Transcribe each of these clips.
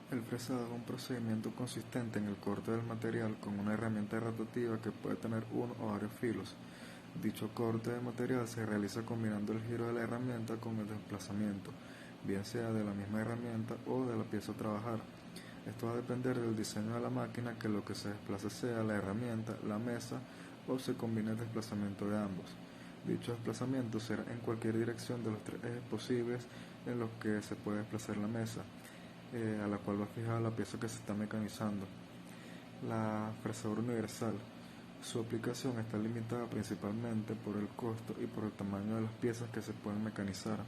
El fresado es un procedimiento consistente en el corte del material con una herramienta rotativa que puede tener uno o varios filos. Dicho corte de material se realiza combinando el giro de la herramienta con el desplazamiento, bien sea de la misma herramienta o de la pieza a trabajar. Esto va a depender del diseño de la máquina, que lo que se desplace sea la herramienta, la mesa o se combine el desplazamiento de ambos. Dicho desplazamiento será en cualquier dirección de los tres ejes posibles en los que se puede desplazar la mesa, a la cual va fijada la pieza que se está mecanizando. La fresadora universal. Su aplicación está limitada principalmente por el costo y por el tamaño de las piezas que se pueden mecanizar.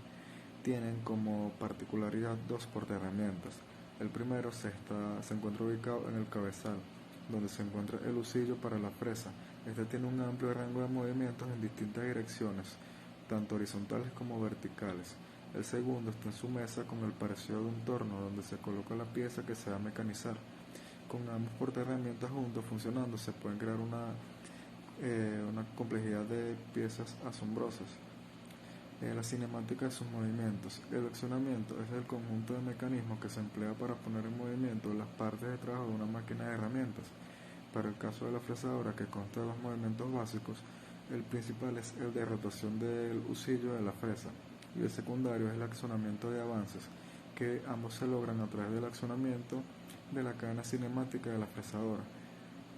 Tienen como particularidad dos portaherramientas. El primero se encuentra ubicado en el cabezal, donde se encuentra el husillo para la fresa. Este tiene un amplio rango de movimientos en distintas direcciones, tanto horizontales como verticales. El segundo está en su mesa con el parecido de un torno, donde se coloca la pieza que se va a mecanizar. Con ambos portaherramientas juntos funcionando se pueden crear una complejidad de piezas asombrosas. La cinemática de sus movimientos. El accionamiento es el conjunto de mecanismos que se emplea para poner en movimiento las partes de trabajo de una máquina de herramientas. Para el caso de la fresadora, que consta de dos movimientos básicos, el principal es el de rotación del husillo de la fresa y el secundario es el accionamiento de avances, que ambos se logran a través del accionamiento de la cadena cinemática de la fresadora.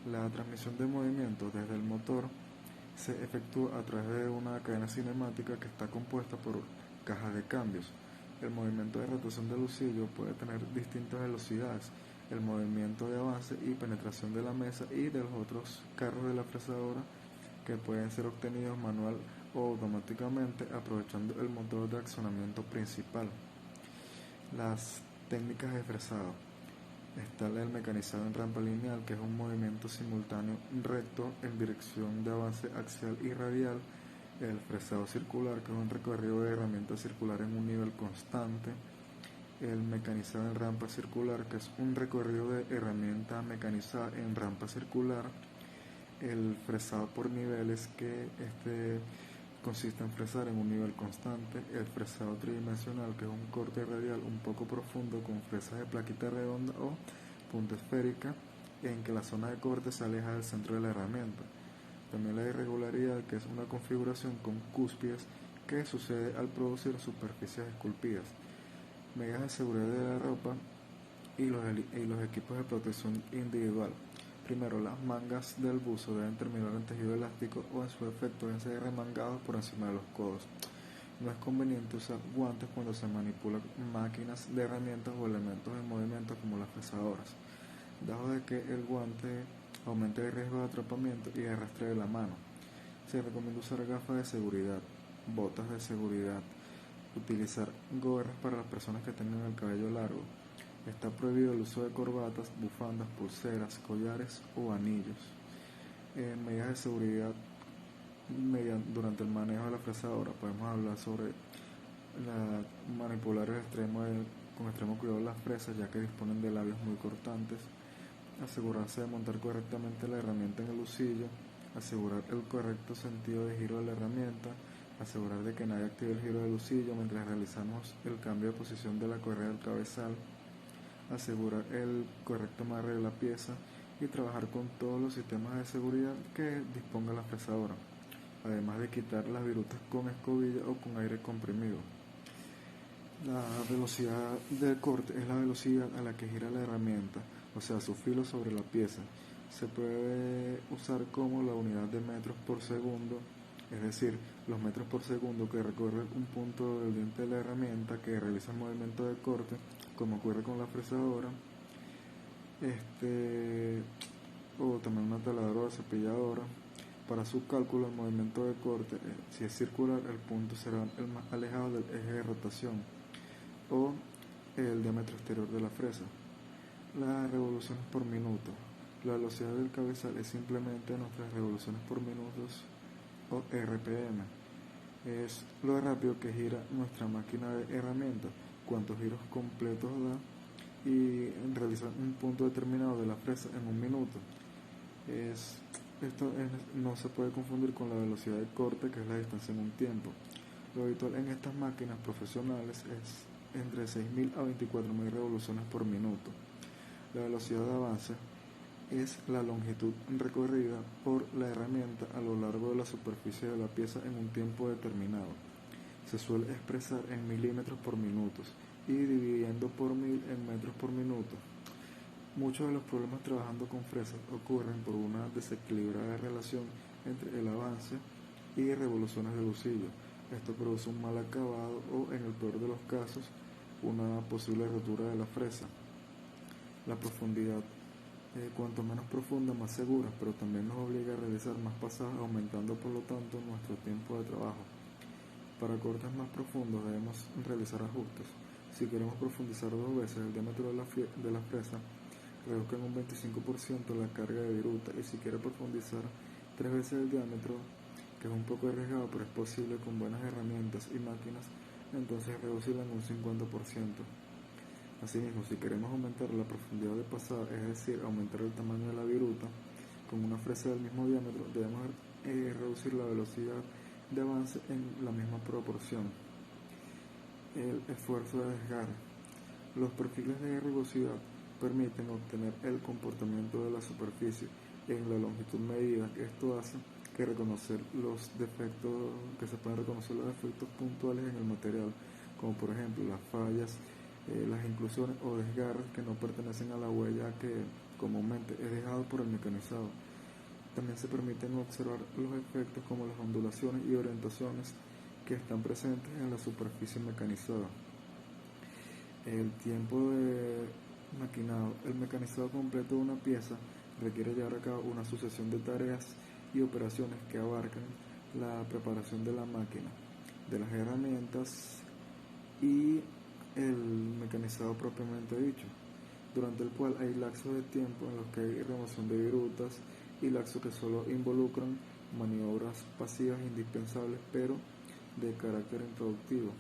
La transmisión de movimiento desde el motor se efectúa a través de una cadena cinemática que está compuesta por cajas de cambios. El movimiento de rotación del husillo puede tener distintas velocidades. El movimiento de avance y penetración de la mesa y de los otros carros de la fresadora, que pueden ser obtenidos manual o automáticamente aprovechando el motor de accionamiento principal. Las técnicas de fresado. Está el mecanizado en rampa lineal, que es un movimiento simultáneo recto en dirección de avance axial y radial. El fresado circular, que es un recorrido de herramienta circular en un nivel constante. El mecanizado en rampa circular, que es un recorrido de herramienta mecanizada en rampa circular. El fresado por niveles, que consiste en fresar en un nivel constante. El fresado tridimensional, que es un corte radial un poco profundo con fresas de plaquita redonda o punta esférica, en que la zona de corte se aleja del centro de la herramienta. También la irregularidad, que es una configuración con cúspides que sucede al producir superficies esculpidas. Medidas de seguridad de la ropa y los equipos de protección individual. Primero, las mangas del buzo deben terminar en tejido elástico o en su defecto deben ser remangados por encima de los codos. No es conveniente usar guantes cuando se manipulan máquinas de herramientas o elementos en movimiento como las fresadoras, dado de que el guante aumenta el riesgo de atrapamiento y arrastre de la mano. Se recomienda usar gafas de seguridad, botas de seguridad, utilizar gorras para las personas que tengan el cabello largo. Está prohibido el uso de corbatas, bufandas, pulseras, collares o anillos. Medidas de seguridad durante el manejo de la fresadora. Podemos hablar sobre manipular con extremo cuidado las fresas, ya que disponen de labios muy cortantes. Asegurarse de montar correctamente la herramienta en el husillo. Asegurar el correcto sentido de giro de la herramienta. Asegurar de que nadie active el giro del husillo mientras realizamos el cambio de posición de la correa del cabezal. Asegurar el correcto amarre de la pieza y trabajar con todos los sistemas de seguridad que disponga la fresadora, además de quitar las virutas con escobilla o con aire comprimido. La velocidad del corte es la velocidad a la que gira la herramienta, o sea, su filo sobre la pieza. Se puede usar como la unidad de metros por segundo, es decir, los metros por segundo que recorre un punto del diente de la herramienta que realiza el movimiento de corte, como ocurre con la fresadora, o también una taladradora o cepilladora. Para su cálculo, el movimiento de corte, si es circular, el punto será el más alejado del eje de rotación o el diámetro exterior de la fresa. Las revoluciones por minuto. La velocidad del cabezal es simplemente nuestras revoluciones por minutos o RPM. Es lo rápido que gira nuestra máquina de herramientas, cuántos giros completos da y realizar un punto determinado de la fresa en un minuto. No se puede confundir con la velocidad de corte, que es la distancia en un tiempo. Lo habitual en estas máquinas profesionales es entre 6.000 a 24.000 revoluciones por minuto. La velocidad de avance es la longitud recorrida por la herramienta a lo largo de la superficie de la pieza en un tiempo determinado. Se suele expresar en milímetros por minuto y dividiendo por 1000 en metros por minuto. Muchos de los problemas trabajando con fresas ocurren por una desequilibrada relación entre el avance y revoluciones de lucillo. Esto produce un mal acabado o, en el peor de los casos, una posible rotura de la fresa. La profundidad, cuanto menos profunda, más segura, pero también nos obliga a realizar más pasajes, aumentando por lo tanto nuestro tiempo de trabajo. Para cortes más profundos debemos realizar ajustes. Si queremos profundizar 2 veces el diámetro de la fresa, reduzcan un 25% la carga de viruta, y si quiere profundizar 3 veces el diámetro, que es un poco arriesgado pero es posible con buenas herramientas y máquinas, entonces reducirla en un 50%. Asimismo, si queremos aumentar la profundidad de pasada, es decir, aumentar el tamaño de la viruta, con una fresa del mismo diámetro debemos reducir la velocidad de avance en la misma proporción. El esfuerzo de desgarre. Los perfiles de rugosidad permiten obtener el comportamiento de la superficie en la longitud medida. Esto hace que se puedan reconocer los defectos puntuales en el material, como por ejemplo las fallas, las inclusiones o desgarres que no pertenecen a la huella que comúnmente es dejado por el mecanizado. También se permiten observar los efectos como las ondulaciones y orientaciones que están presentes en la superficie mecanizada. El tiempo de maquinado. El mecanizado completo de una pieza requiere llevar a cabo una sucesión de tareas y operaciones que abarcan la preparación de la máquina, de las herramientas y el mecanizado propiamente dicho, durante el cual hay lapsos de tiempo en los que hay remoción de virutas y lapsos que solo involucran maniobras pasivas indispensables pero de carácter improductivo.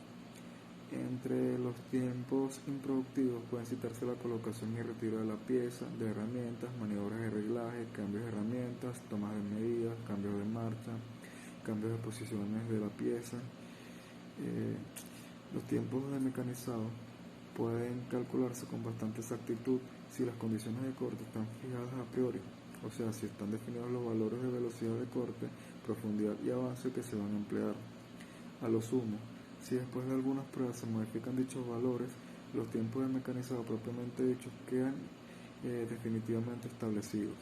Entre los tiempos improductivos pueden citarse la colocación y retiro de la pieza, de herramientas, maniobras de reglaje, cambios de herramientas, tomas de medidas, cambios de marcha, cambios de posiciones de la pieza. Los tiempos de mecanizado pueden calcularse con bastante exactitud si las condiciones de corte están fijadas a priori, o sea, si están definidos los valores de velocidad de corte, profundidad y avance que se van a emplear. A lo sumo, si después de algunas pruebas se modifican dichos valores, los tiempos de mecanizado propiamente dichos quedan definitivamente establecidos.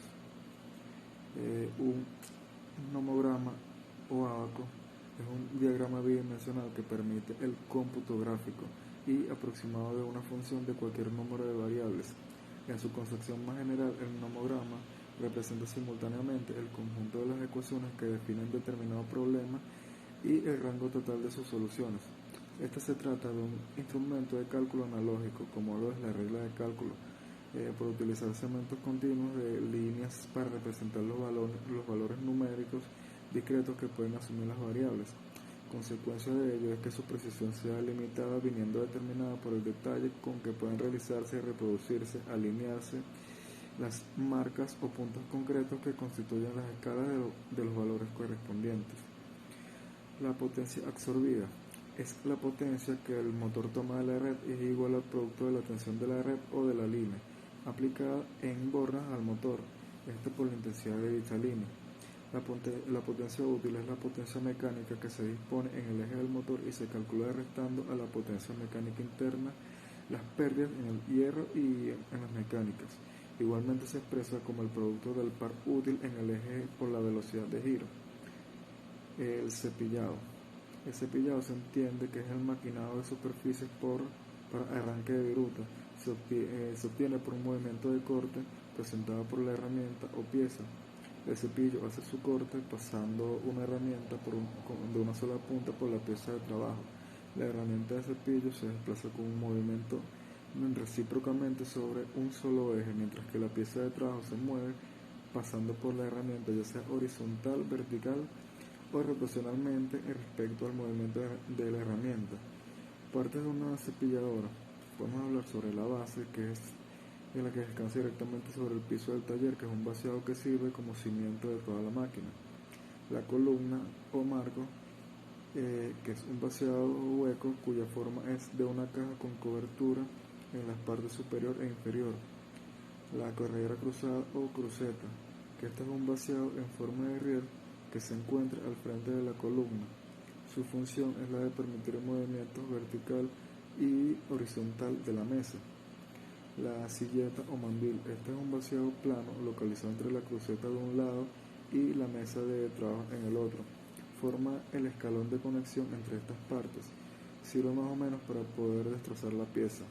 Un nomograma o ábaco es un diagrama bidimensional que permite el cómputo gráfico y aproximado de una función de cualquier número de variables. En su concepción más general, el nomograma representa simultáneamente el conjunto de las ecuaciones que definen determinado problema y el rango total de sus soluciones. Se trata de un instrumento de cálculo analógico, como lo es la regla de cálculo, por utilizar segmentos continuos de líneas para representar los valores numéricos discretos que pueden asumir las variables. Consecuencia de ello es que su precisión sea limitada, viniendo determinada por el detalle con que pueden realizarse, reproducirse, alinearse las marcas o puntos concretos que constituyen las escalas de los valores correspondientes. La potencia absorbida es la potencia que el motor toma de la red y es igual al producto de la tensión de la red o de la línea, aplicada en bornas al motor, por la intensidad de dicha línea. La potencia útil es la potencia mecánica que se dispone en el eje del motor y se calcula restando a la potencia mecánica interna las pérdidas en el hierro y en las mecánicas. Igualmente se expresa como el producto del par útil en el eje por la velocidad de giro. El cepillado. El cepillado se entiende que es el maquinado de superficies para arranque de viruta. Se obtiene por un movimiento de corte presentado por la herramienta o pieza. El cepillo hace su corte pasando una herramienta de una sola punta por la pieza de trabajo. La herramienta de cepillo se desplaza con un movimiento recíprocamente sobre un solo eje, mientras que la pieza de trabajo se mueve pasando por la herramienta, ya sea horizontal, vertical o rotacionalmente respecto al movimiento de la herramienta. Partes de una cepilladora. Podemos hablar sobre la base, que es en la que descansa directamente sobre el piso del taller, que es un vaciado que sirve como cimiento de toda la máquina. La columna o marco que es un vaciado hueco cuya forma es de una caja con cobertura en las partes superior e inferior. La corredera cruzada o cruceta, que este es un vaciado en forma de riel que se encuentra al frente de la columna. Su función es la de permitir el movimiento vertical y horizontal de la mesa. La silleta o mandil, este es un vaciado plano localizado entre la cruceta de un lado y la mesa de trabajo en el otro. Forma el escalón de conexión entre estas partes. Sirve más o menos para poder destrozar la pieza.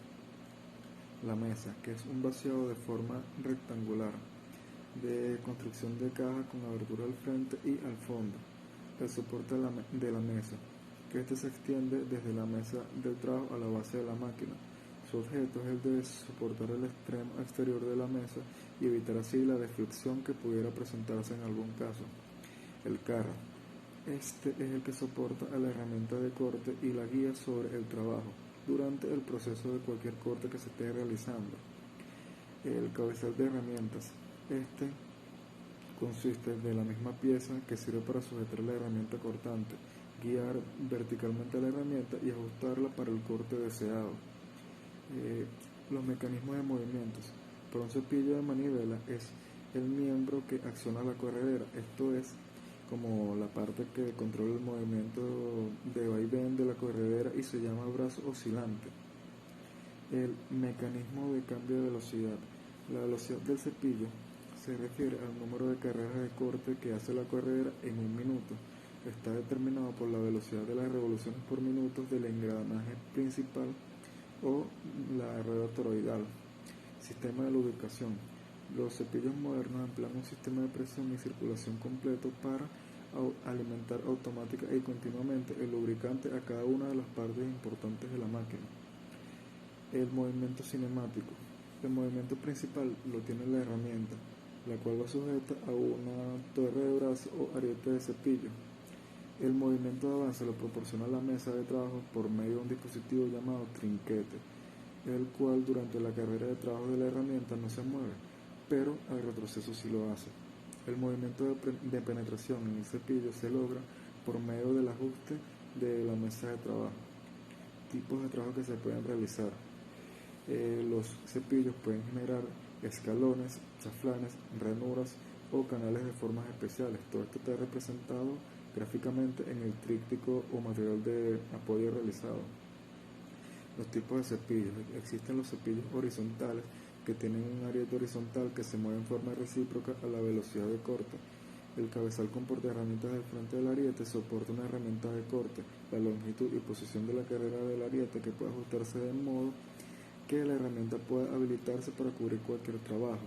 La mesa, que es un vaciado de forma rectangular, de construcción de caja con abertura al frente y al fondo. El soporte de la mesa, que este se extiende desde la mesa del trabajo a la base de la máquina. Su objeto es el de soportar el extremo exterior de la mesa y evitar así la deflexión que pudiera presentarse en algún caso. El carro. Este es el que soporta a la herramienta de corte y la guía sobre el trabajo durante el proceso de cualquier corte que se esté realizando. El cabezal de herramientas. Este consiste de la misma pieza que sirve para sujetar la herramienta cortante, guiar verticalmente la herramienta y ajustarla para el corte deseado. Los mecanismos de movimientos. Para un cepillo de manivela es el miembro que acciona la corredera, esto es como la parte que controla el movimiento de vaivén de la corredera y se llama brazo oscilante. El mecanismo de cambio de velocidad. La velocidad del cepillo se refiere al número de carreras de corte que hace la corredera en un minuto. Está determinado por la velocidad de las revoluciones por minuto del engranaje principal o la rueda toroidal. Sistema de lubricación. Los cepillos modernos emplean un sistema de presión y circulación completo para alimentar automática y continuamente el lubricante a cada una de las partes importantes de la máquina. El movimiento cinemático. El movimiento principal lo tiene la herramienta, la cual va sujeta a una torre de brazo o ariete de cepillo. El movimiento de avance lo proporciona la mesa de trabajo por medio de un dispositivo llamado trinquete, el cual durante la carrera de trabajo de la herramienta no se mueve, pero al retroceso sí lo hace. El movimiento de penetración en el cepillo se logra por medio del ajuste de la mesa de trabajo. Tipos de trabajo que se pueden realizar. Los cepillos pueden generar escalones, chaflanes, ranuras o canales de formas especiales. Todo esto está representado gráficamente en el tríptico o material de apoyo realizado. Los tipos de cepillos. Existen los cepillos horizontales que tienen un ariete horizontal que se mueve en forma recíproca a la velocidad de corte. El cabezal con portaherramientas del frente del ariete soporta una herramienta de corte, la longitud y posición de la carrera del ariete que puede ajustarse de modo que la herramienta pueda habilitarse para cubrir cualquier trabajo.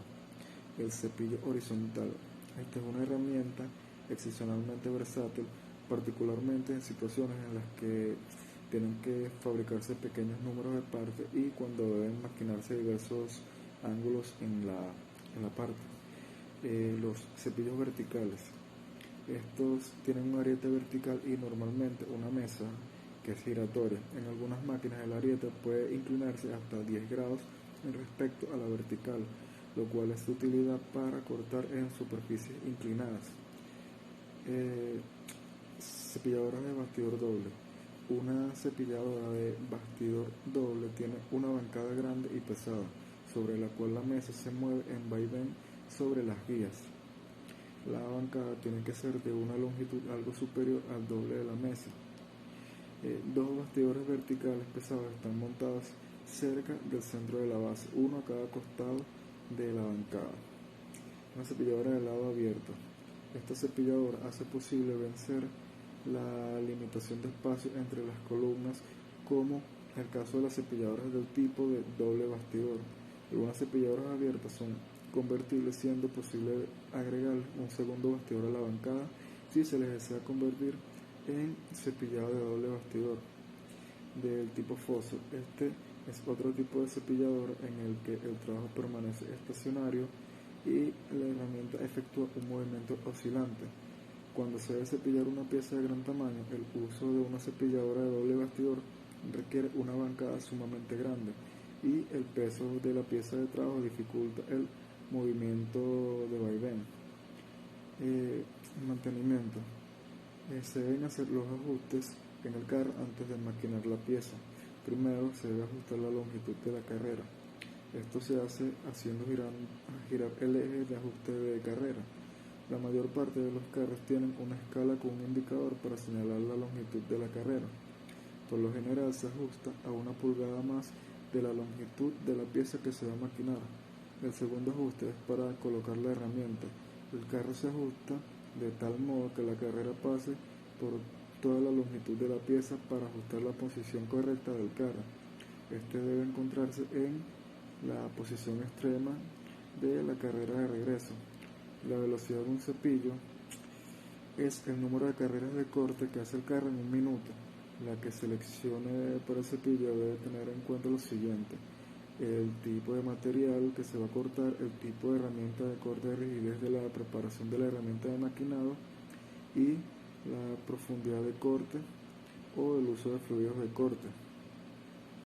El cepillo horizontal. Esta es una herramienta excepcionalmente versátil, particularmente en situaciones en las que tienen que fabricarse pequeños números de partes y cuando deben maquinarse diversos ángulos en la parte. Los cepillos verticales. Estos tienen un ariete vertical y normalmente una mesa que es giratoria. En algunas máquinas el ariete puede inclinarse hasta 10 grados en respecto a la vertical, lo cual es de utilidad para cortar en superficies inclinadas. Cepilladora de bastidor doble. Una cepilladora de bastidor doble tiene una bancada grande y pesada, sobre la cual la mesa se mueve en vaivén sobre las guías. La bancada tiene que ser de una longitud algo superior al doble de la mesa. Dos bastidores verticales pesados están montados cerca del centro de la base, uno a cada costado de la bancada. Una cepilladora de lado abierto. Esta cepilladora hace posible vencer la limitación de espacio entre las columnas, como el caso de las cepilladoras del tipo de doble bastidor. Algunas cepilladoras abiertas son convertibles, siendo posible agregar un segundo bastidor a la bancada si se les desea convertir en cepillado de doble bastidor del tipo foso. Este es otro tipo de cepillador en el que el trabajo permanece estacionario y la herramienta efectúa un movimiento oscilante. Cuando se debe cepillar una pieza de gran tamaño, el uso de una cepilladora de doble bastidor requiere una bancada sumamente grande y el peso de la pieza de trabajo dificulta el movimiento de vaivén. Mantenimiento. Se deben hacer los ajustes en el carro antes de maquinar la pieza. Primero se debe ajustar la longitud de la carrera. Esto se hace haciendo girar el eje de ajuste de carrera. La mayor parte de los carros tienen una escala con un indicador para señalar la longitud de la carrera. Por lo general se ajusta a 1 pulgada más de la longitud de la pieza que se va a maquinar. El segundo ajuste es para colocar la herramienta. El carro se ajusta de tal modo que la carrera pase por toda la longitud de la pieza para ajustar la posición correcta del carro. Este debe encontrarse en la posición extrema de la carrera de regreso. La velocidad de un cepillo es el número de carreras de corte que hace el carro en 1 minuto. La que seleccione para el cepillo debe tener en cuenta lo siguiente: el tipo de material que se va a cortar, el tipo de herramienta de corte de rigidez de la preparación de la herramienta de maquinado y la profundidad de corte o el uso de fluidos de corte.